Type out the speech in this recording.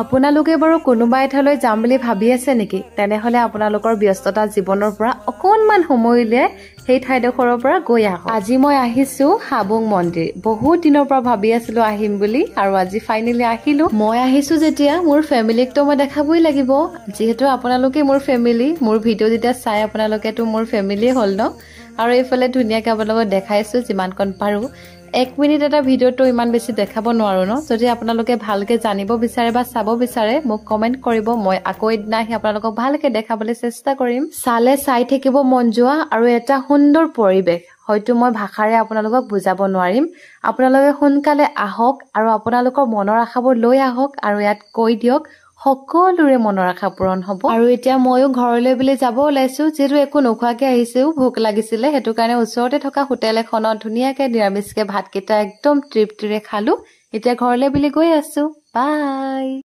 আপোনালোকে বাৰু কোনোবা এঠাইলৈ যাম বুলি ভাবি আছে নেকি? তেনেহলে আপোনালোকৰ ব্যস্ততা জীৱনৰ পৰা অকণমান সময় উলিয়াই সেই ঠাইডোখৰৰ পৰা গৈ আহক। আজি মই আহিছো হাবুং মন্দিৰ। বহুত দিনৰ পৰা ভাবি আছিলো আহিম বুলি আৰু আজি ফাইনেলি আহিলো। মই আহিছো যেতিয়া মোৰ ফেমিলিকতো মই দেখাবই লাগিব, যিহেতু আপোনালোকে মোৰ ফেমিলি। মোৰ ভিডিঅ' যেতিয়া চাই আপোনালোকেতো মোৰ ফেমিলিয়ে হ'ল ন। আৰু এইফালে ধুনীয়াকৈ আপোনালোকক দেখাইছো যিমানকণ পাৰো। 1 মিনিট এটা ভিডিঅ'টো ইমান বেছি দেখাব নোৱাৰো ন। যদি আপোনালোকে ভালকে জানিব বিচাৰে বা চাব বিচাৰে মোক কমেন্ট কৰিব, মই আকৌ এদিনা আহি আপোনালোকক ভালকে দেখাবলৈ চেষ্টা কৰিম। চালে চাই থাকিব মন যোৱা আৰু এটা সুন্দৰ পৰিৱেশ হয়তো মই ভাষাৰে আপোনালোকক বুজাব নোৱাৰিম। আপোনালোকে সোনকালে আহক আৰু আপোনালোকৰ মনৰ আশাবোৰ লৈ আহক আৰু ইয়াত কৈ দিয়ক, সকলোৰে মনৰ আশা পূৰণ হ'ব। আৰু এতিয়া ময়ো ঘৰলৈ বুলি যাব ওলাইছো, যিহেতু একো নোখোৱাকে আহিছো, ভোক লাগিছিলে। সেইটো কাৰণে ওচৰতে থকা হোটেল এখনত ধুনীয়াকে নিৰামিষকে ভাতকেইটা একদম তৃপ্তিৰে খালো। এতিয়া ঘৰলৈ বুলি গৈ আছো। বাই।